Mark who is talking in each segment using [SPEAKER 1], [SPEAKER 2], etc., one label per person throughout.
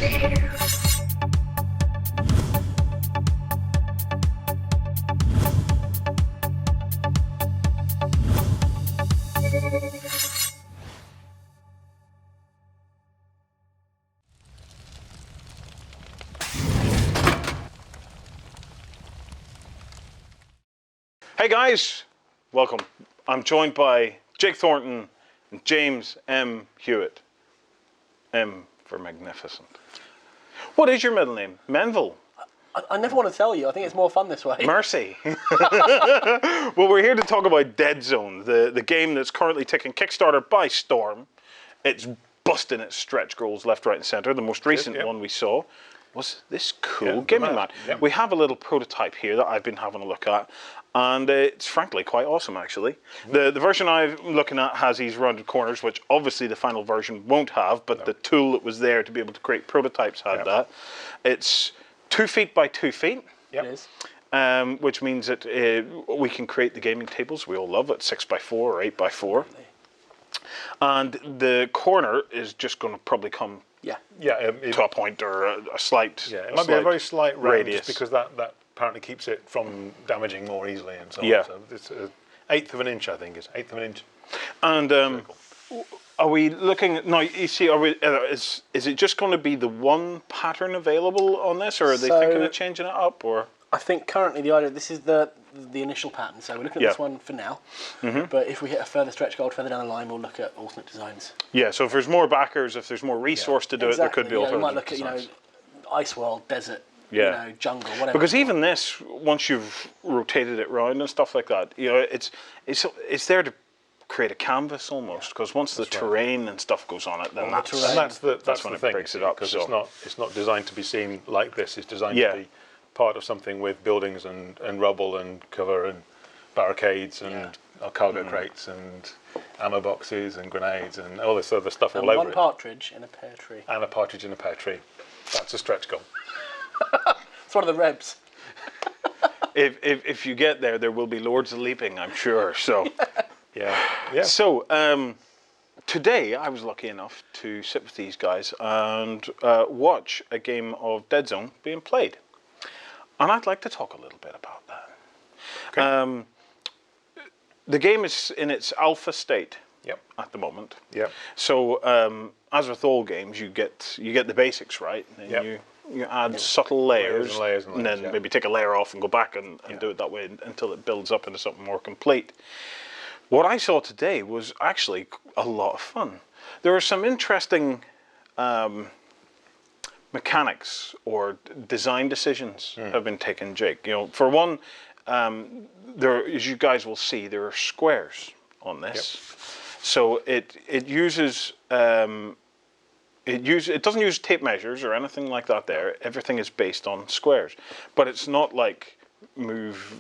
[SPEAKER 1] Hey guys, welcome. I'm joined by Jake Thornton and James M. Hewitt. M for magnificent. What is your middle name? Menville?
[SPEAKER 2] I never want to tell you. I think it's more fun this way.
[SPEAKER 1] Mercy. Well, we're here to talk about Deadzone, the game that's currently taking Kickstarter by storm. It's busting its stretch goals left, right, and centre. The most recent one we saw was this cool gaming mat.
[SPEAKER 2] Yep.
[SPEAKER 1] We have a little prototype here that I've been having a look at, and it's frankly quite awesome actually. The version I'm looking at has these rounded corners, which obviously the final version won't have, but the tool that was there to be able to create prototypes had that. It's 2 feet by 2 feet.
[SPEAKER 2] It is.
[SPEAKER 1] Which means that we can create the gaming tables we all love at 6x4 or 8x4. And the corner is just going to probably come to a point or a slight
[SPEAKER 3] it might be a very slight
[SPEAKER 1] radius,
[SPEAKER 3] just because that apparently keeps it from damaging more easily and so on.
[SPEAKER 1] Yeah.
[SPEAKER 3] So it's an eighth of an inch, I think. It's eighth of an inch.
[SPEAKER 1] And are we looking at, now you see, are we, is it just going to be the one pattern available on this, or are they thinking of changing it up, or?
[SPEAKER 2] I think currently the idea, this is the initial pattern, so we're looking at this one for now, but if we hit a further stretch goal further down the line, we'll look at alternate designs.
[SPEAKER 1] Yeah, so if there's more backers, if there's more resource to do it, there could be alternate
[SPEAKER 2] designs. We might look
[SPEAKER 1] designs.
[SPEAKER 2] at, ice world, desert, jungle, whatever.
[SPEAKER 1] Because even this, once you've rotated it round and stuff like that, it's there to create a canvas almost, because once the terrain and stuff goes on it, then that's when it breaks it up.
[SPEAKER 3] Because it's not designed to be seen like this. It's designed to be part of something with buildings and rubble and cover and barricades and cargo crates and ammo boxes and grenades and all this other stuff all over it.
[SPEAKER 2] And one partridge in a pear tree.
[SPEAKER 3] And a partridge in a pear tree. That's a stretch goal.
[SPEAKER 2] It's one of the rebs.
[SPEAKER 1] If you get there, there will be lords of leaping, I'm sure. So, So today I was lucky enough to sit with these guys and watch a game of Deadzone being played. And I'd like to talk a little bit about that. Okay. The game is in its alpha state at the moment. So as with all games, you get the basics right, and you add subtle layers, and then maybe take a layer off and go back and do it that way until it builds up into something more complete. What I saw today was actually a lot of fun. There are some interesting mechanics or design decisions have been taken, Jake. For one, there, as you guys will see, there are squares on this. So it doesn't use tape measures or anything like that there. Everything is based on squares. But it's not like move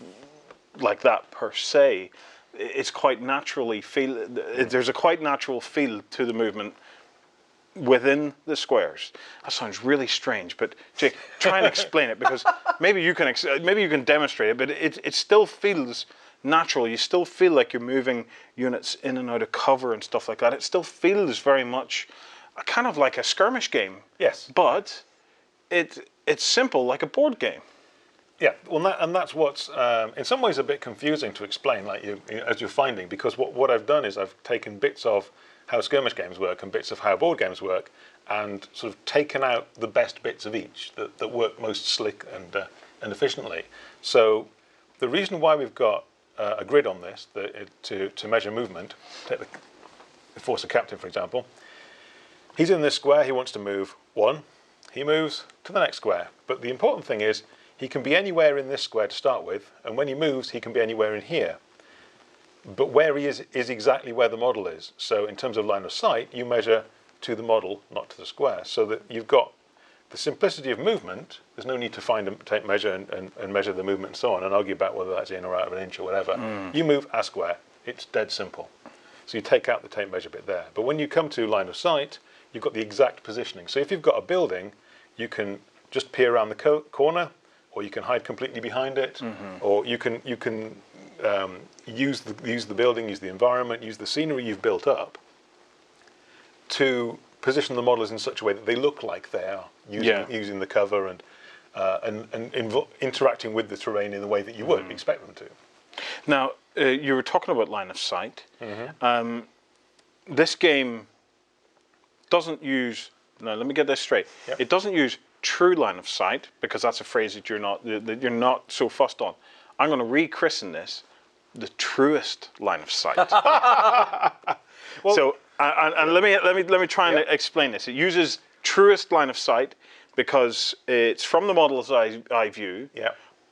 [SPEAKER 1] like that per se. It's quite naturally there's a quite natural feel to the movement within the squares. That sounds really strange, but Jake, try and explain it, because maybe you can demonstrate it, but it still feels natural. You still feel like you're moving units in and out of cover and stuff like that. It still feels very much kind of like a skirmish game. Yes. But it's simple, like a board game.
[SPEAKER 3] Yeah, well, that's what's in some ways a bit confusing to explain, like as you're finding, because what I've done is I've taken bits of how skirmish games work and bits of how board games work, and sort of taken out the best bits of each that work most slick and efficiently. So the reason why we've got a grid on this to measure movement, take the Forcer Captain for example, he's in this square, he wants to move 1, he moves to the next square. But the important thing is he can be anywhere in this square to start with, and when he moves he can be anywhere in here. But where he is exactly where the model is. So in terms of line of sight, you measure to the model, not to the square. So that you've got the simplicity of movement. There's no need to find and tape measure and measure the movement and so on, and argue about whether that's in or out of an inch or whatever. You move a square. It's dead simple. So you take out the tape measure bit there. But when you come to line of sight, you've got the exact positioning. So if you've got a building, you can just peer around the corner, or you can hide completely behind it, or you can use the building, use the environment, use the scenery you've built up to position the models in such a way that they look like they are using the cover and interacting with the terrain in the way that you would expect them to.
[SPEAKER 1] Now, you were talking about line of sight. This game doesn't use, now let me get this straight.
[SPEAKER 3] Yep.
[SPEAKER 1] It doesn't use true line of sight, because that's a phrase that you're not so fussed on. I'm going to rechristen this the truest line of sight. Well, so, and let me try and explain this. It uses truest line of sight because it's from the model's eye view,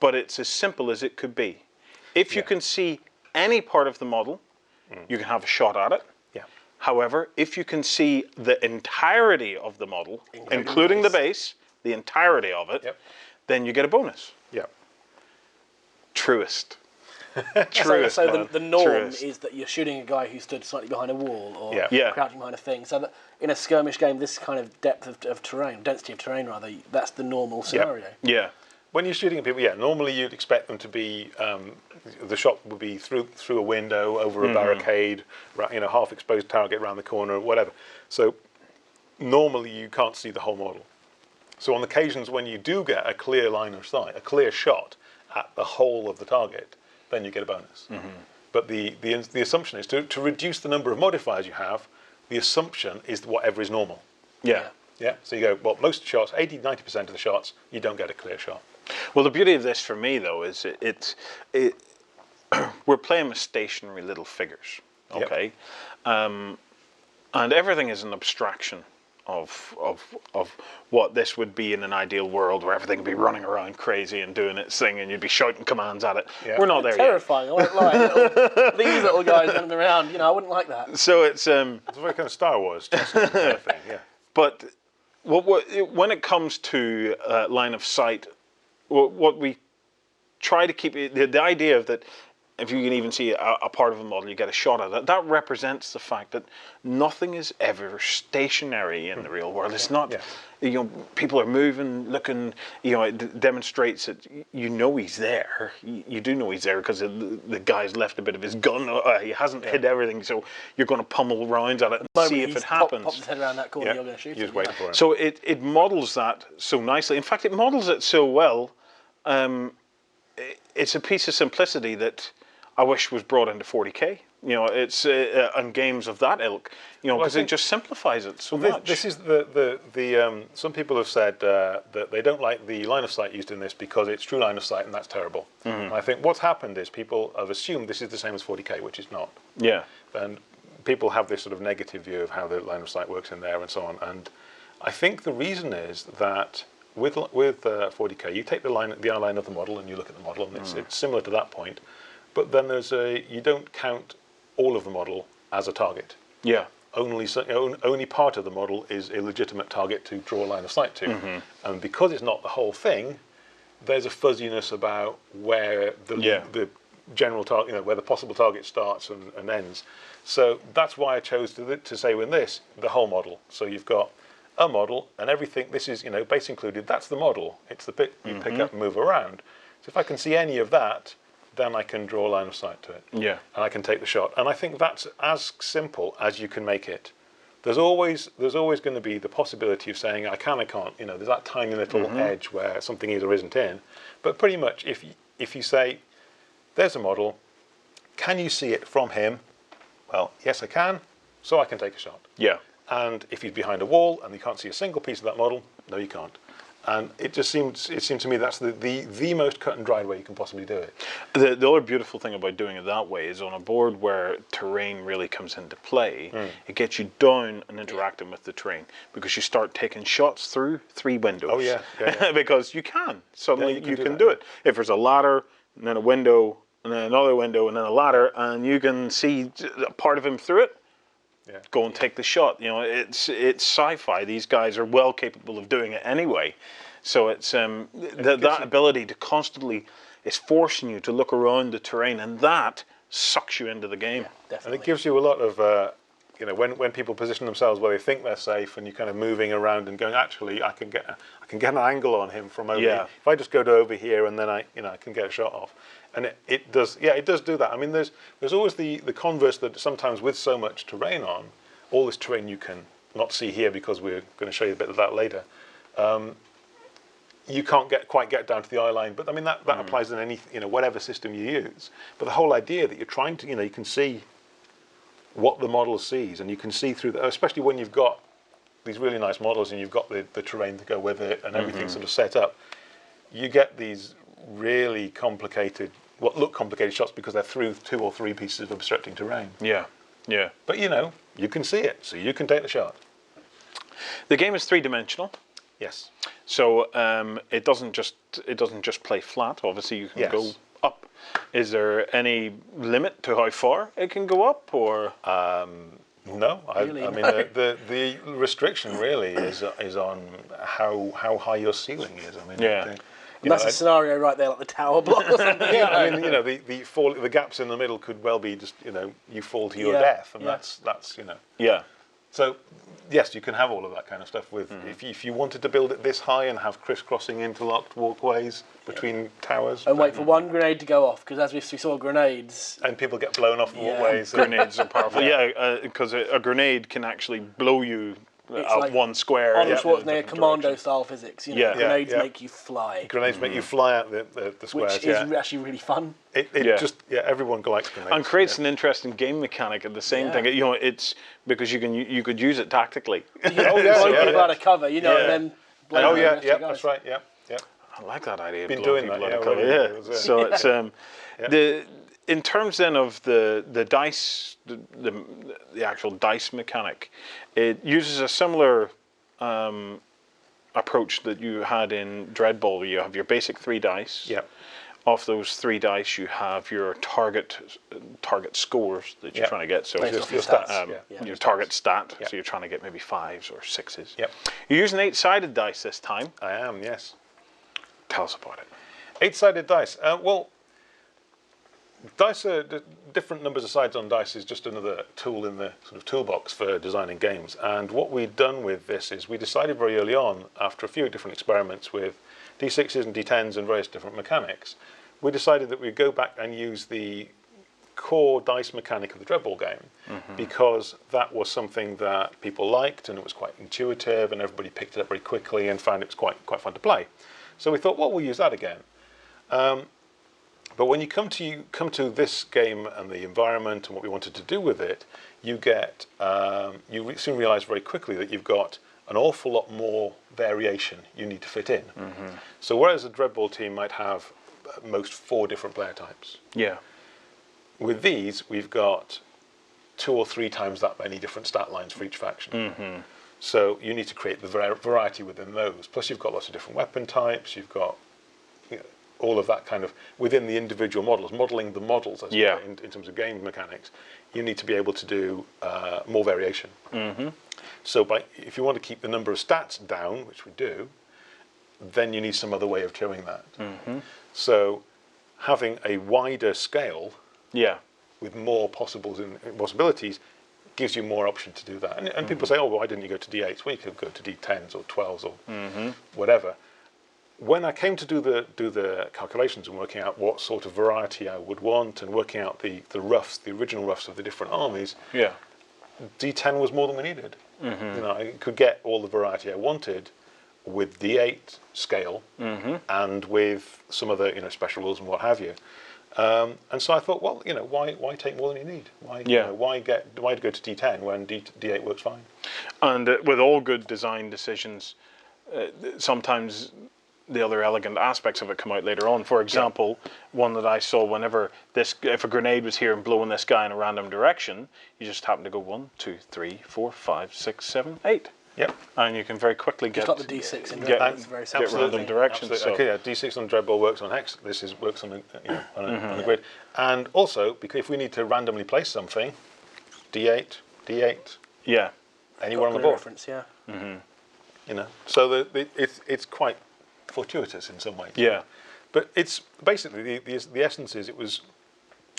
[SPEAKER 1] but it's as simple as it could be. If you can see any part of the model, you can have a shot at it. However, if you can see the entirety of the model, including the base, the entirety of it, then you get a bonus. Truest. Truest.
[SPEAKER 2] So the norm is that you're shooting a guy who stood slightly behind a wall or crouching behind a thing. So that in a skirmish game, this kind of depth of terrain, density of terrain rather, that's the normal scenario.
[SPEAKER 3] When you're shooting at people, normally you'd expect them to be, the shot would be through a window, over a barricade, half exposed target around the corner, whatever. So normally you can't see the whole model. So on occasions when you do get a clear line of sight, a clear shot at the whole of the target, then you get a bonus. But the assumption is to reduce the number of modifiers you have, the assumption is whatever is normal. So you go, well, most shots, 80-90% of the shots, you don't get a clear shot.
[SPEAKER 1] Well, the beauty of this for me, though, is we're playing with stationary little figures, okay? And everything is an abstraction of what this would be in an ideal world, where everything would be running around crazy and doing its thing, and you'd be shouting commands at it. We're not there
[SPEAKER 2] terrifying.
[SPEAKER 1] yet.
[SPEAKER 2] Terrifying. These little guys running around, I wouldn't like that.
[SPEAKER 1] So it's
[SPEAKER 3] a very kind of Star Wars kind of thing,
[SPEAKER 1] But when it comes to line of sight, what we try to keep, the idea of that, if you can even see a part of a model, you get a shot at it. That represents the fact that nothing is ever stationary in the real world. It's not, people are moving, looking. It demonstrates that he's there. You do know he's there because the guy's left a bit of his gun. He hasn't hid everything, so you're going to pummel rounds at it and see if it happens.
[SPEAKER 2] Pop his head around that corner, you're going to shoot him.
[SPEAKER 3] You're just waiting for him.
[SPEAKER 1] So it models that so nicely. In fact, it models it so well. It's a piece of simplicity that I wish was brought into 40K. It's and games of that ilk. Because it just simplifies it so much.
[SPEAKER 3] This is some people have said that they don't like the line of sight used in this because it's true line of sight, and that's terrible. And I think what's happened is people have assumed this is the same as 40K, which is not. And people have this sort of negative view of how the line of sight works in there and so on. And I think the reason is that with 40K, you take the outline of the model and you look at the model, and it's similar to that point. But then you don't count all of the model as a target. Only part of the model is a legitimate target to draw a line of sight to. And because it's not the whole thing, there's a fuzziness about where the general target, where the possible target starts and ends. So that's why I chose to say in this, the whole model. So you've got a model and everything, this is, base included, that's the model. It's the bit you pick up and move around. So if I can see any of that, then I can draw a line of sight to it. And I can take the shot. And I think that's as simple as you can make it. There's always going to be the possibility of saying, I can't. There's that tiny little edge where something is or isn't in. But pretty much, if you say, there's a model, can you see it from him? Well, yes, I can, so I can take a shot. And if he's behind a wall and you can't see a single piece of that model, no, you can't. And it seemed to me that's the most cut and dried way you can possibly do it.
[SPEAKER 1] The other beautiful thing about doing it that way is on a board where terrain really comes into play, it gets you down and interacting with the terrain, because you start taking shots through 3 windows. Because you can. Suddenly you can do it. If there's a ladder, and then a window, and then another window, and then a ladder, and you can see a part of him through it, go and take the shot. It's sci-fi. These guys are well capable of doing it anyway. So it's that ability to constantly is forcing you to look around the terrain, and that sucks you into the game.
[SPEAKER 3] And it gives you a lot of when people position themselves where they think they're safe, and you're kind of moving around and going, actually, I can get an angle on him from over here. If I just go to over here, and then I can get a shot off. And it does do that. I mean, there's always the converse that sometimes with so much terrain on, all this terrain you can not see here because we're going to show you a bit of that later. You can't quite get down to the eye line, but I mean that applies in any whatever system you use. But the whole idea that you're trying to you can see what the model sees, and you can see through especially when you've got these really nice models and you've got the terrain to go with it and everything sort of set up, you get these really complicated, what look complicated shots because they're through 2 or 3 pieces of obstructing terrain.
[SPEAKER 1] Yeah, yeah.
[SPEAKER 3] But you can see it, so you can take the shot.
[SPEAKER 1] The game is 3-dimensional.
[SPEAKER 3] Yes.
[SPEAKER 1] So it doesn't just play flat. Obviously, you can go up. Is there any limit to how far it can go up, or?
[SPEAKER 3] No. I mean, the restriction really is on how high your ceiling is. I mean,
[SPEAKER 2] that's a scenario right there, like the tower block or something.
[SPEAKER 3] Yeah, I mean, the gaps in the middle could well be just you fall to your death, and that's
[SPEAKER 1] Yeah.
[SPEAKER 3] So, yes, you can have all of that kind of stuff with if you wanted to build it this high and have crisscrossing interlocked walkways between towers.
[SPEAKER 2] And wait for one grenade to go off, because as we saw grenades...
[SPEAKER 3] And people get blown off the walkways.
[SPEAKER 1] Grenades are powerful. Because a grenade can actually blow you out like one square.
[SPEAKER 2] Arnold Schwarzenegger commando-style physics. Grenades make you fly.
[SPEAKER 3] Grenades make you fly out the squares.
[SPEAKER 2] Which is actually really fun.
[SPEAKER 3] Everyone likes grenades.
[SPEAKER 1] And creates an interesting game mechanic at the same thing. It's because you could use it tactically.
[SPEAKER 2] Blow people out of cover, and then...
[SPEAKER 3] that's right, yeah.
[SPEAKER 1] I like that idea.
[SPEAKER 3] Been doing that,
[SPEAKER 1] So it's in terms then of the dice, the actual dice mechanic, it uses a similar approach that you had in Dreadball. You have your basic 3 dice.
[SPEAKER 3] Yep.
[SPEAKER 1] Off those 3 dice, you have your target scores that you're trying to get. So
[SPEAKER 3] your stats.
[SPEAKER 1] Your target stat. So you're trying to get maybe 5s or 6s.
[SPEAKER 3] Yep.
[SPEAKER 1] You're using 8-sided dice this time.
[SPEAKER 3] I am, yes.
[SPEAKER 1] Tell us about it.
[SPEAKER 3] 8-sided dice. Well, dice are different numbers of sides on dice is just another tool in the sort of toolbox for designing games. And what we've done with this is we decided very early on, after a few different experiments with D6s and D10s and various different mechanics, we decided that we'd go back and use the core dice mechanic of the Dreadball game because that was something that people liked and it was quite intuitive and everybody picked it up very quickly and found it was quite fun to play. So we thought, well, we'll use that again. But when you come to this game and the environment and what we wanted to do with it, you get you soon realise very quickly that you've got an awful lot more variation you need to fit in. So whereas a Dreadball team might have at most 4 different player types, with these we've got 2 or 3 times that many different stat lines for each faction. So you need to create the variety within those. Plus you've got lots of different weapon types. You've got all of that kind of within the individual models, modelling the models as in terms of game mechanics. You need to be able to do more variation. So if you want to keep the number of stats down, which we do, then you need some other way of doing that. So having a wider scale with more possibilities gives you more option to do that. And people say, oh, well, why didn't you go to D8s? Well, you could go to D10s or 12s or whatever. When I came to do the calculations and working out what sort of variety I would want and working out the original roughs of the different armies, D10 was more than we needed. I could get all the variety I wanted with D8 scale and with some other special rules and what have you. And so I thought, well, why take more than you need? Why go to D10 when D8 works fine?
[SPEAKER 1] And with all good design decisions, sometimes the other elegant aspects of it come out later on. For example, one that I saw whenever if a grenade was here and blowing this guy in a random direction, you just happen to go 1, 2, 3, 4, 5, 6, 7, 8. And you can very quickly get
[SPEAKER 2] the D6 in Dreadball. Very
[SPEAKER 1] get random directions. So.
[SPEAKER 3] Okay, D6 on Dreadball works on hex. This works on on the grid. And also, because if we need to randomly place something, D8, anywhere on the board.
[SPEAKER 2] Reference,
[SPEAKER 3] So it's quite fortuitous in some ways. But it's basically the essence is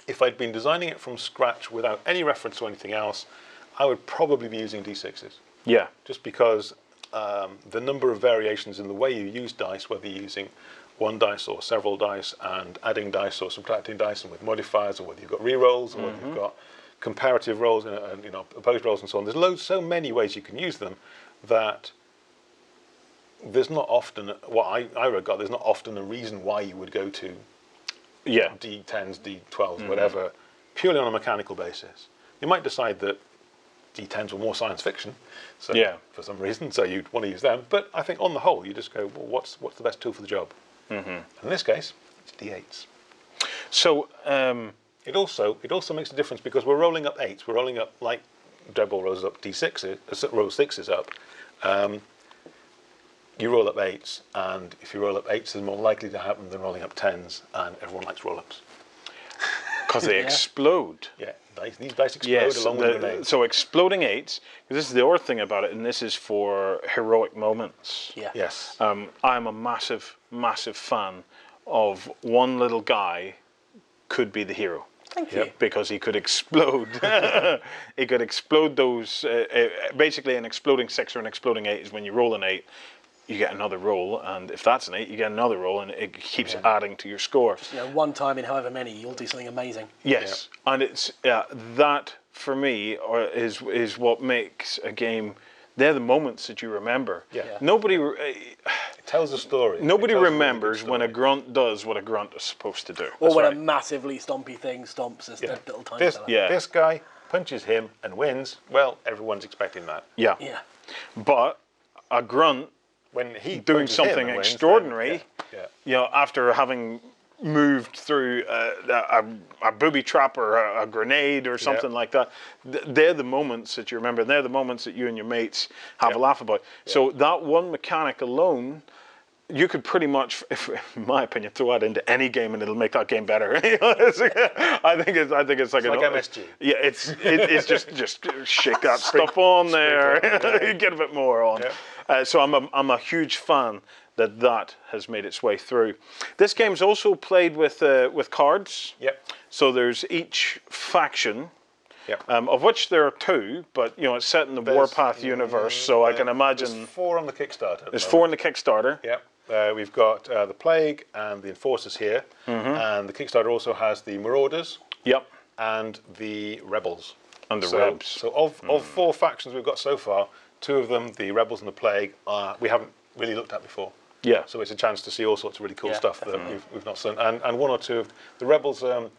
[SPEAKER 3] if I'd been designing it from scratch without any reference to anything else, I would probably be using D6s. Just because the number of variations in the way you use dice, whether you're using 1 dice or several dice and adding dice or subtracting dice and with modifiers, or whether you've got rerolls or whether you've got comparative rolls and opposed rolls and so on. There's so many ways you can use them that there's not often I regard there's not often a reason why you would go to D10s, D12s, whatever, purely on a mechanical basis. You might decide that D10s were more science fiction, so for some reason, so you'd want to use them. But I think on the whole, you just go, well, what's the best tool for the job? In this case, it's D8s.
[SPEAKER 1] So
[SPEAKER 3] it also makes a difference because we're rolling up 8s. We're rolling up like Dreadball rolls up D6s, rolls 6s up. You roll up 8s, and if you roll up 8s, it's more likely to happen than rolling up 10s, and everyone likes roll-ups.
[SPEAKER 1] Because they explode.
[SPEAKER 3] Yeah, these dice explode along with grenades.
[SPEAKER 1] So exploding 8s, this is the other thing about it, and this is for heroic moments.
[SPEAKER 2] Yeah.
[SPEAKER 3] Yes.
[SPEAKER 1] I'm a massive, massive fan of one little guy could be the hero.
[SPEAKER 2] Thank you.
[SPEAKER 1] Because he could explode. He could explode those. Basically, an exploding 6 or an exploding 8 is when you roll an 8, you get another roll, and if that's an 8, you get another roll, and it keeps adding to your score.
[SPEAKER 2] Just, one time in however many, you'll do something amazing.
[SPEAKER 1] Yes, and it's that for me is what makes a game. They're the moments that you remember.
[SPEAKER 3] Yeah.
[SPEAKER 1] Nobody.
[SPEAKER 3] It tells a story.
[SPEAKER 1] Nobody remembers when a grunt does what a grunt is supposed to do.
[SPEAKER 2] Or when a massively stompy thing stomps a little tiny fella.
[SPEAKER 3] This guy punches him and wins. Well, everyone's expecting that.
[SPEAKER 1] Yeah.
[SPEAKER 2] Yeah.
[SPEAKER 1] But a grunt,
[SPEAKER 3] when he
[SPEAKER 1] doing something extraordinary,
[SPEAKER 3] then,
[SPEAKER 1] after having moved through a booby trap or a grenade or something like that, they're the moments that you remember. They're the moments that you and your mates have a laugh about. So that one mechanic alone, you could pretty much, in my opinion, throw that into any game and it'll make that game better. I think it's like
[SPEAKER 3] MSG.
[SPEAKER 1] Yeah, it's just shake that stuff on there. Get a bit more on. Yeah. So I'm a huge fan that has made its way through. This game's also played with cards.
[SPEAKER 3] Yep.
[SPEAKER 1] So there's each faction. Yep. Of which there are 2, but it's set in the Warpath universe, so I can imagine.
[SPEAKER 3] There's 4 on the Kickstarter.
[SPEAKER 1] There's 4 on the Kickstarter.
[SPEAKER 3] Yep. We've got the Plague and the Enforcers here, and the Kickstarter also has the Marauders.
[SPEAKER 1] Yep.
[SPEAKER 3] And the Rebels.
[SPEAKER 1] And the Rebs.
[SPEAKER 3] So of 4 factions we've got so far, 2 of them, the Rebels and the Plague, we haven't really looked at before.
[SPEAKER 1] Yeah.
[SPEAKER 3] So it's a chance to see all sorts of really cool stuff that we've not seen, and 1 or 2 of the Rebels. The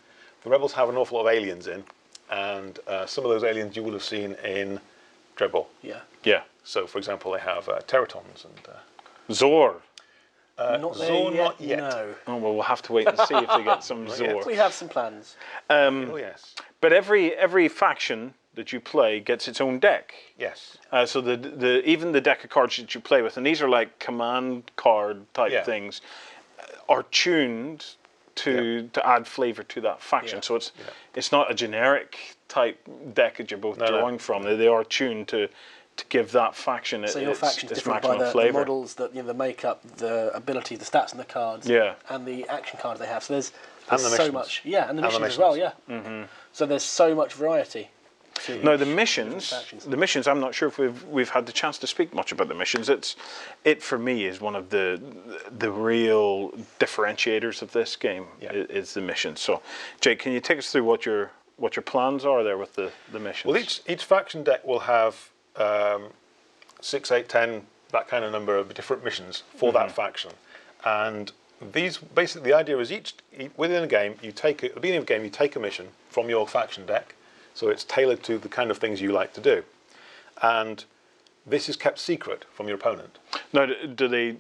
[SPEAKER 3] Rebels have an awful lot of aliens in, and some of those aliens you will have seen in Dreadball.
[SPEAKER 2] Yeah.
[SPEAKER 1] Yeah.
[SPEAKER 3] So, for example, they have Teratons and
[SPEAKER 1] Zor.
[SPEAKER 3] Zor not yet.
[SPEAKER 2] No.
[SPEAKER 1] Oh well, we'll have to wait and see if they get some Zor.
[SPEAKER 2] We have some plans.
[SPEAKER 3] Oh yes.
[SPEAKER 1] But every faction that you play gets its own deck.
[SPEAKER 3] Yes.
[SPEAKER 1] So even the deck of cards that you play with, and these are like command card type things, are tuned to add flavour to that faction. So it's not a generic type deck that you're both drawing from. They are tuned to give that faction its
[SPEAKER 2] your faction's different by the models, the makeup, the ability, the stats on the cards, and the action cards they have. So there's so much. Yeah, and the missions as well. Yeah. So there's so much variety.
[SPEAKER 1] Now the missions, I'm not sure if we've had the chance to speak much about the missions. It for me is one of the real differentiators of this game. Is the missions. So, Jake, can you take us through what your plans are there with the missions?
[SPEAKER 3] Well, each faction deck will have 6, 8, 10, that kind of number of different missions for that faction, and these basically the idea is within a game at the beginning of a game you take a mission from your faction deck. So it's tailored to the kind of things you like to do. And this is kept secret from your opponent.
[SPEAKER 1] Now, do they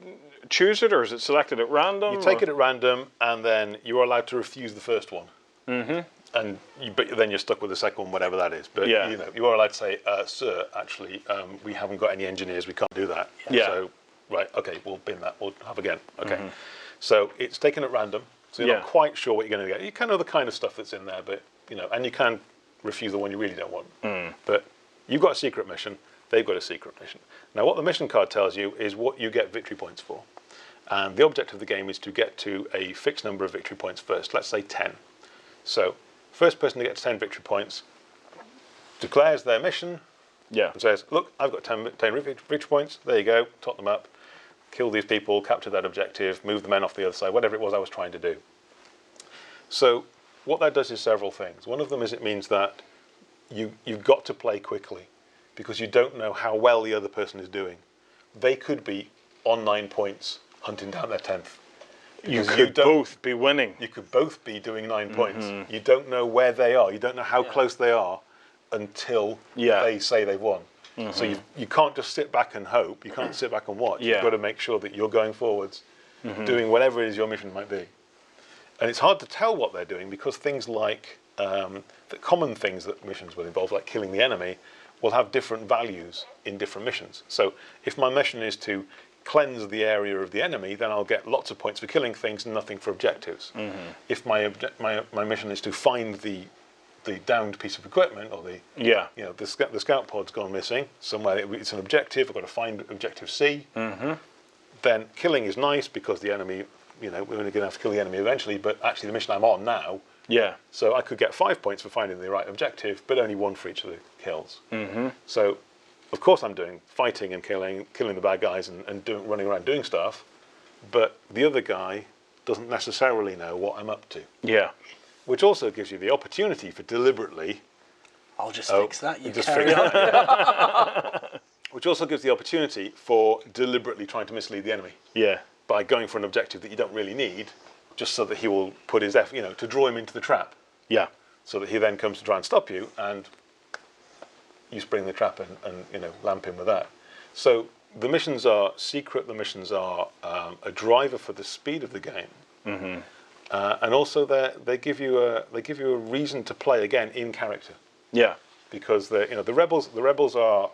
[SPEAKER 1] choose it, or is it selected at random?
[SPEAKER 3] You take it at random, and then you are allowed to refuse the first one. And but then you're stuck with the second one, whatever that is. But you are allowed to say, sir, actually, we haven't got any engineers, we can't do that. So, right, okay, we'll bin that, we'll have again. Okay. So it's taken at random, so you're not quite sure what you're going to get. You kind of know the kind of stuff that's in there, but, and you can refuse the one you really don't want. But you've got a secret mission, they've got a secret mission. Now what the mission card tells you is what you get victory points for. And the objective of the game is to get to a fixed number of victory points first, let's say 10. So first person to get to 10 victory points declares their mission and says, look, I've got 10 victory points, there you go, top them up, kill these people, capture that objective, move the men off the other side, whatever it was I was trying to do. So what that does is several things. One of them is it means that you've got to play quickly, because you don't know how well the other person is doing. They could be on 9 points, hunting down their 10th.
[SPEAKER 1] You could both be winning.
[SPEAKER 3] You could both be doing 9 points. You don't know where they are. You don't know how close they are until they say they've won. So you can't just sit back and hope. You can't sit back and watch. You've got to make sure that you're going forwards, doing whatever it is your mission might be. And it's hard to tell what they're doing, because things like the common things that missions will involve, like killing the enemy, will have different values in different missions. So if my mission is to cleanse the area of the enemy, then I'll get lots of points for killing things and nothing for objectives. If my mission is to find the downed piece of equipment, or the scout pod's gone missing somewhere, it's an objective, I've got to find objective C, then killing is nice, because the enemy, we're only going to have to kill the enemy eventually, but actually the mission I'm on now, so I could get 5 points for finding the right objective, but only 1 for each of the kills. So of course I'm doing fighting and killing the bad guys and running around doing stuff, but the other guy doesn't necessarily know what I'm up to. Which also gives you the opportunity for deliberately...
[SPEAKER 2] I'll just fix that, you carry on.
[SPEAKER 3] Which also gives the opportunity for deliberately trying to mislead the enemy. By going for an objective that you don't really need, just so that he will put his effort, to draw him into the trap. So that he then comes to try and stop you, and you spring the trap and lamp him with that. So the missions are secret. The missions are a driver for the speed of the game. And also they give you a reason to play again in character. Because the rebels are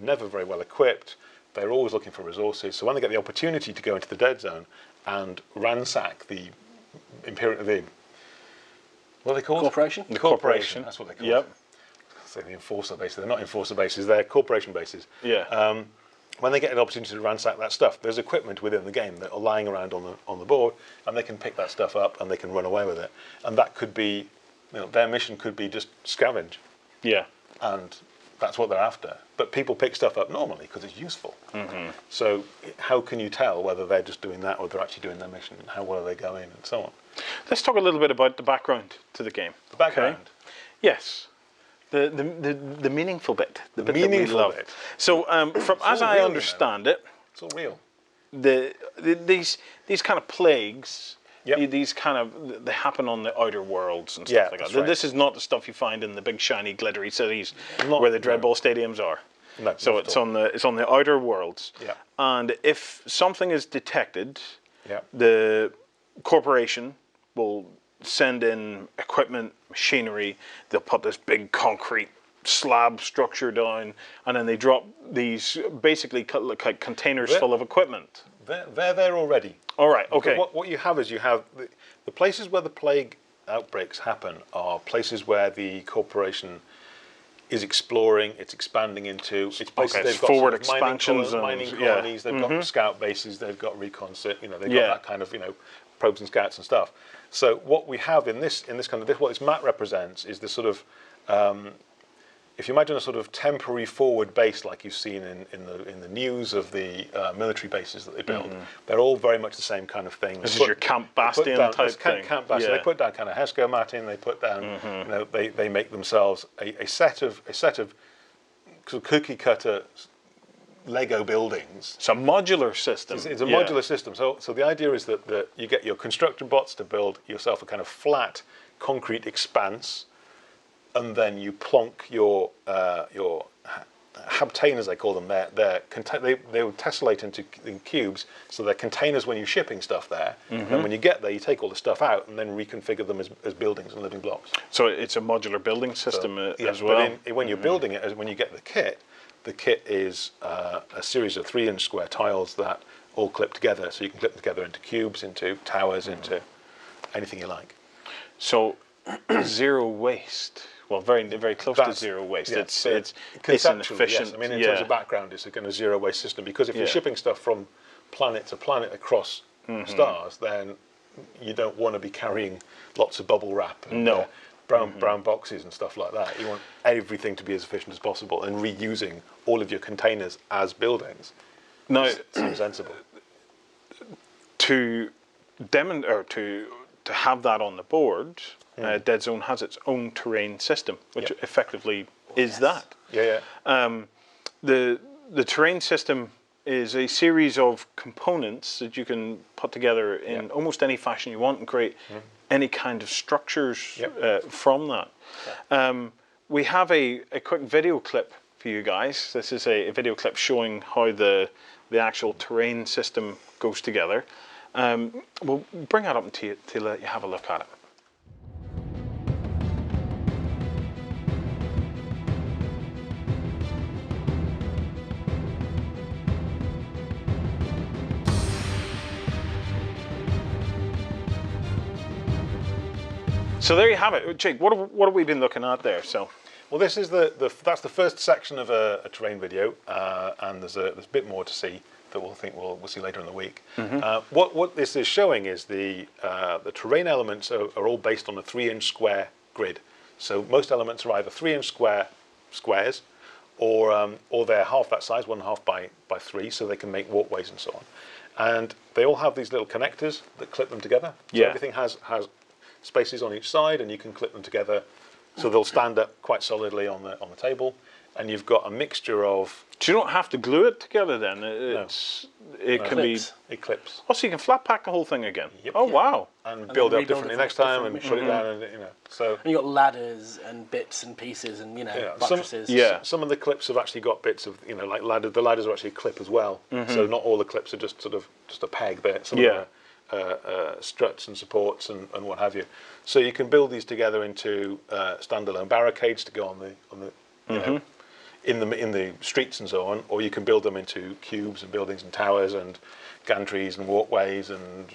[SPEAKER 3] never very well equipped. They're always looking for resources. So when they get the opportunity to go into the Deadzone and ransack the Imperial, what are they called?
[SPEAKER 2] Corporation.
[SPEAKER 3] The corporation. That's what they call it. Say the enforcer bases. They're not enforcer bases. They're corporation bases. When they get an opportunity to ransack that stuff, there's equipment within the game that are lying around on the board, and they can pick that stuff up and they can run away with it. And that could be, their mission could be just scavenge. And that's what they're after. But people pick stuff up normally because it's useful. So how can you tell whether they're just doing that or they're actually doing their mission, and how well are they going, and so on?
[SPEAKER 1] Let's talk a little bit about the background to the game.
[SPEAKER 3] The background?
[SPEAKER 1] Okay. Yes. The meaningful bit. The bit
[SPEAKER 3] meaningful
[SPEAKER 1] that we love.
[SPEAKER 3] bit.
[SPEAKER 1] So from as I understand it,
[SPEAKER 3] it's all real.
[SPEAKER 1] These kind of plagues, these kind of, they happen on the outer worlds and stuff like that. Right. This is not the stuff you find in the big shiny glittery cities where the Dreadball stadiums are.
[SPEAKER 3] No,
[SPEAKER 1] so it's on the outer worlds. And if something is detected, the corporation will send in equipment, machinery. They'll put this big concrete slab structure down, and then they drop these basically containers full of equipment.
[SPEAKER 3] They're there already.
[SPEAKER 1] All right. Okay.
[SPEAKER 3] What you have is the places where the plague outbreaks happen are places where the corporation is exploring. It's expanding into. It's places they've got
[SPEAKER 1] forward expansions,
[SPEAKER 3] mining colonies. They've got scout bases. They've got recon. They've got that kind of probes and scouts and stuff. So what we have in this kind of what this map represents is the sort of if you imagine a sort of temporary forward base like you've seen in the news of the military bases that they build, they're all very much the same kind of thing.
[SPEAKER 1] This is your Camp Bastion type thing.
[SPEAKER 3] Camp Bastion. They put down kind of Hesco matting. They put down. They make themselves a set of cookie cutter Lego buildings.
[SPEAKER 1] It's a modular system.
[SPEAKER 3] It's a modular system. So the idea is that you get your constructor bots to build yourself a kind of flat concrete expanse, and then you plonk your habtain, as they call them. They will tessellate in cubes, so they're containers when you're shipping stuff there. And when you get there, you take all the stuff out and then reconfigure them as buildings and living blocks.
[SPEAKER 1] So it's a modular building system as well.
[SPEAKER 3] But when you're building it, when you get the kit is a series of 3-inch square tiles that all clip together. So you can clip them together into cubes, into towers, into anything you like.
[SPEAKER 1] So zero waste. Well, very very close to zero waste.
[SPEAKER 3] Yeah,
[SPEAKER 1] it's an efficient.
[SPEAKER 3] Yes. I mean, in terms of background, it's a kind of zero waste system, because if you're shipping stuff from planet to planet across stars, then you don't want to be carrying lots of bubble wrap and brown boxes and stuff like that. You want everything to be as efficient as possible, and reusing all of your containers as buildings. Now, seems sensible.
[SPEAKER 1] To to have that on the board, Deadzone has its own terrain system, which effectively is that. The terrain system is a series of components that you can put together in almost any fashion you want and create any kind of structures from that. We have a quick video clip for you guys. This is a video clip showing how the actual terrain system goes together. We'll bring that up to let you have a look at it. So there you have it, Jake. What have we been looking at there? So,
[SPEAKER 3] well, this is that's the first section of a terrain video, and there's a bit more to see that we'll see later in the week. What this is showing is the terrain elements are all based on a 3-inch square grid. So most elements are either 3-inch squares, or they're half that size, 1.5 by 3, so they can make walkways and so on. And they all have these little connectors that clip them together. So everything has spaces on each side, and you can clip them together, so they'll stand up quite solidly on the table. And you've got a mixture of.
[SPEAKER 1] Do you not have to glue it together then? It
[SPEAKER 3] clips.
[SPEAKER 1] Oh, so you can flat pack the whole thing again.
[SPEAKER 3] Yep.
[SPEAKER 1] Oh wow!
[SPEAKER 3] And build it up differently next time, and put it down, and so.
[SPEAKER 2] And you got ladders and bits and pieces, and buttresses.
[SPEAKER 3] Some of the clips have actually got bits of like ladder. The ladders are actually a clip as well. So not all the clips are just just a peg. There. Some of them are struts and supports and what have you. So you can build these together into standalone barricades to go on the in the streets and so on, or you can build them into cubes and buildings and towers and gantries and walkways and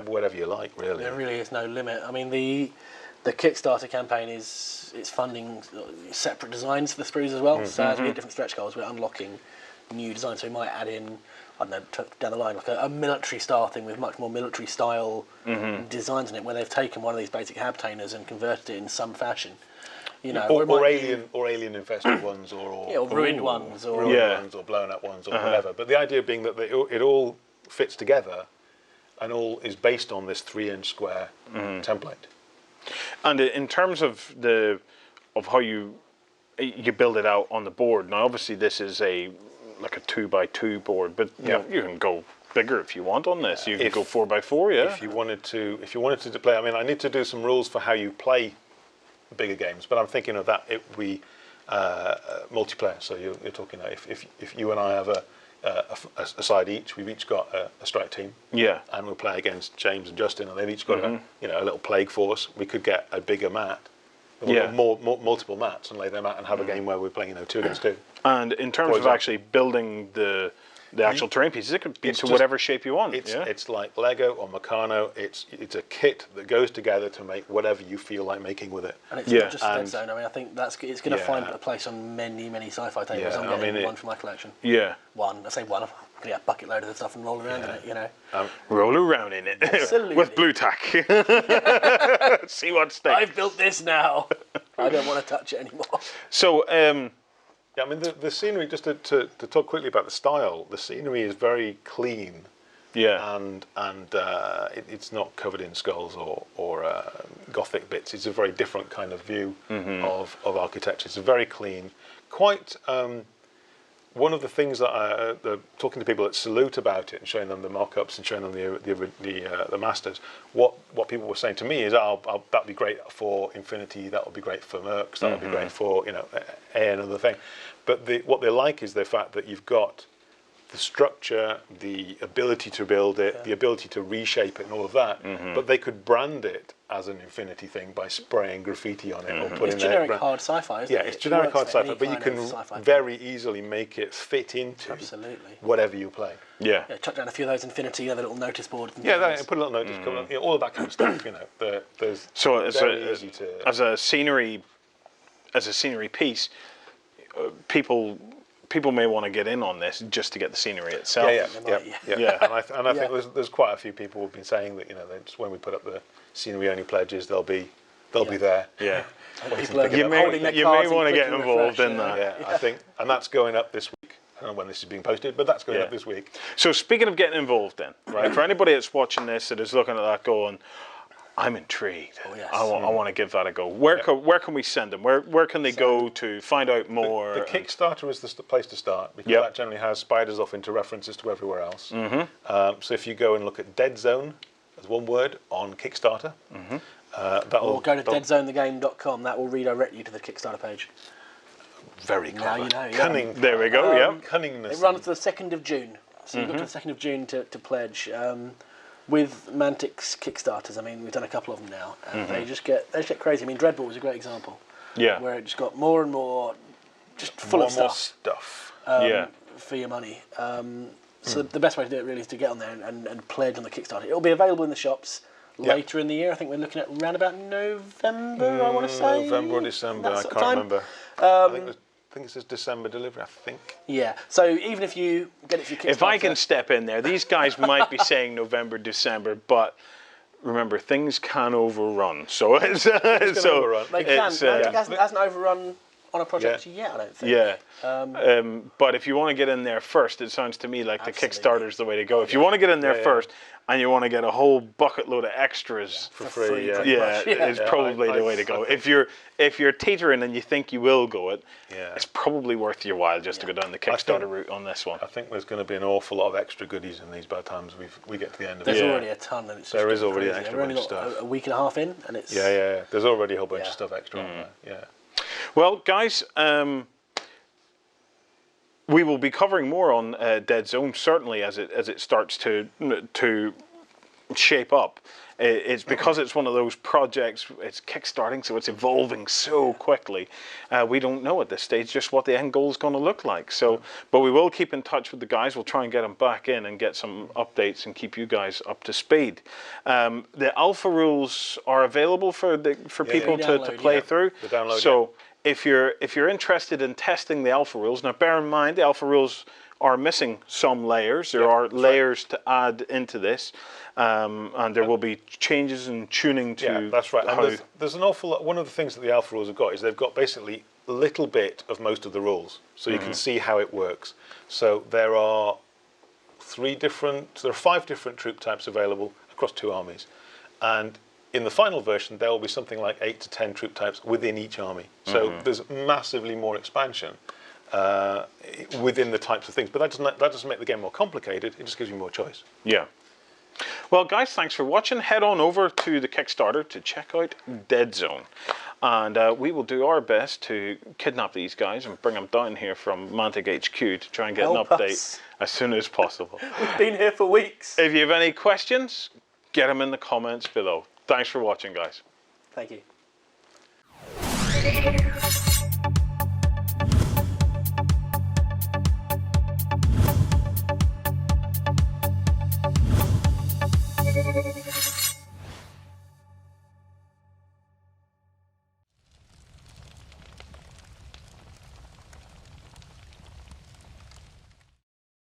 [SPEAKER 3] whatever you like, really.
[SPEAKER 2] There really is no limit. I mean, the Kickstarter campaign it's funding separate designs for the sprues as well. So as we hit different stretch goals, we're unlocking new designs. So we might add in, I don't know, down the line, like a military style thing with much more military style designs in it, where they've taken one of these basic habitainers and converted it in some fashion.
[SPEAKER 3] Or alien infested ones, or
[SPEAKER 2] ruined ones, or
[SPEAKER 3] blown up ones, or whatever. But the idea being that it all fits together, and all is based on this 3-inch square template.
[SPEAKER 1] And in terms of how you build it out on the board. Now, obviously, this is like a 2x2 board, but you can go bigger if you want on this. You can go 4x4.
[SPEAKER 3] If you wanted to play, I mean, I need to do some rules for how you play bigger games, but I'm thinking of that it would be multiplayer. So you're talking if you and I have a side each, we've each got a strike team, and we'll play against James and Justin, and they've each got a little plague force. We could get a bigger mat, more multiple mats, and lay them out and have a game where we're playing 2 against 2.
[SPEAKER 1] And in terms of actually building the actual terrain pieces, it could be to whatever shape you want.
[SPEAKER 3] It's like Lego or Meccano. It's a kit that goes together to make whatever you feel like making with it.
[SPEAKER 2] And it's not just Deadzone. I mean, I think it's going to find a place on many sci-fi tables. I'm getting one for my collection. One. I say one. I'm going to get a bucket load of the stuff and roll around in it.
[SPEAKER 1] Roll around in it with blue tack. See what sticks.
[SPEAKER 2] I've built this now. I don't want to touch it anymore.
[SPEAKER 1] So.
[SPEAKER 3] I mean, the scenery, just to talk quickly about the style, the scenery is very clean. And it's not covered in skulls or Gothic bits. It's a very different kind of view of architecture. It's very clean. Quite, one of the things that talking to people that salute about it and showing them the mock-ups and showing them the masters, what people were saying to me is, that'd be great for Infinity, that would be great for Mercs, that would be great for A and other thing. But what they like is the fact that you've got the structure, the ability to build it, the ability to reshape it and all of that, but they could brand it as an Infinity thing by spraying graffiti on it or putting
[SPEAKER 2] it's generic hard sci-fi, isn't it?
[SPEAKER 3] It's generic hard sci-fi, but you can very easily make it fit into whatever you play.
[SPEAKER 2] Chuck down a few of those Infinity, the little notice boards.
[SPEAKER 3] Put a little notice, all of that kind of stuff.
[SPEAKER 1] So as a scenery piece, people may want to get in on this just to get the scenery itself.
[SPEAKER 3] And I think there's quite a few people who've been saying that when we put up the scenery only pledges, they'll be there.
[SPEAKER 1] You may want to get involved in that.
[SPEAKER 3] I think, and that's going up this week. I don't know when this is being posted, but that's going up this week.
[SPEAKER 1] So speaking of getting involved, then, right? For anybody that's watching this that is looking at that going, I'm intrigued.
[SPEAKER 2] Oh, yes.
[SPEAKER 1] I want to give that a go. Where can we send them? Where can they go to find out more?
[SPEAKER 3] The Kickstarter is the place to start, because that generally has spiders off into references to everywhere else. So if you go and look at Deadzone, as one word, on Kickstarter,
[SPEAKER 2] or go to deadzonethegame.com. That will redirect you to the Kickstarter page.
[SPEAKER 3] Very clever.
[SPEAKER 2] Now you know. Yeah.
[SPEAKER 3] Cunning.
[SPEAKER 1] There we go.
[SPEAKER 3] Cunningness.
[SPEAKER 2] It runs to the 2nd of June. So you've got to the 2nd of June to pledge. With Mantic's Kickstarters, I mean, we've done a couple of them now, and they just get crazy. I mean, Dreadball was a great example.
[SPEAKER 1] Yeah.
[SPEAKER 2] Where it just got more and more, just full of
[SPEAKER 3] stuff.
[SPEAKER 2] For your money. So the best way to do it really is to get on there and pledge on the Kickstarter. It'll be available in the shops later in the year. I think we're looking at around about November, I want to say.
[SPEAKER 3] November or December, I can't remember. I think it says December delivery, I think.
[SPEAKER 2] Yeah, so even if you get it for your Kickstarter...
[SPEAKER 1] If I can step in there, these guys might be saying November, December, but remember, things can overrun. So it's...
[SPEAKER 3] overrun.
[SPEAKER 2] They can. Mantic hasn't overrun on a project yet, I don't think.
[SPEAKER 1] Yeah. But if you want to get in there first, it sounds to me like the Kickstarter's the way to go. If you want to get in there first, and you want to get a whole bucket load of extras
[SPEAKER 3] for free,
[SPEAKER 1] it's probably the way to go. If you're teetering and you think you will go it, it's probably worth your while just to go down the Kickstarter route on this one.
[SPEAKER 3] I think there's going to be an awful lot of extra goodies in these by the time we get to the end of it.
[SPEAKER 2] There's already a ton, and it's
[SPEAKER 3] there is already
[SPEAKER 2] crazy.
[SPEAKER 3] extra
[SPEAKER 2] We've only
[SPEAKER 3] bunch
[SPEAKER 2] got
[SPEAKER 3] of stuff.
[SPEAKER 2] a week and a half in, and it's
[SPEAKER 3] There's already a whole bunch of stuff extra on there. Yeah.
[SPEAKER 1] Well, guys, we will be covering more on Deadzone certainly as it starts to shape up. It's because it's one of those projects, it's kickstarting, so it's evolving so quickly. We don't know at this stage just what the end goal is going to look like. So, but we will keep in touch with the guys. We'll try and get them back in and get some updates and keep you guys up to speed. The alpha rules are available for people to play through. So if you're interested in testing the alpha rules, now bear in mind the alpha rules are missing some layers. There are layers to add into this, and there will be changes and tuning to.
[SPEAKER 3] Yeah, that's right. And there's an awful lot. One of the things that the alpha rules have got is they've got basically a little bit of most of the rules, so you can see how it works. So there are 5 different troop types available across 2 armies, and in the final version there will be something like 8 to 10 troop types within each army. So there's massively more expansion within the types of things, but that doesn't make the game more complicated. It just gives you more choice.
[SPEAKER 1] Yeah. Well, guys, thanks for watching. Head on over to the Kickstarter to check out Deadzone, and we will do our best to kidnap these guys and bring them down here from Mantic HQ to try and get an update as soon as possible.
[SPEAKER 2] We've been here for weeks.
[SPEAKER 1] If you have any questions, get them in the comments below. Thanks for watching, guys.
[SPEAKER 2] Thank you.
[SPEAKER 4] Thank you.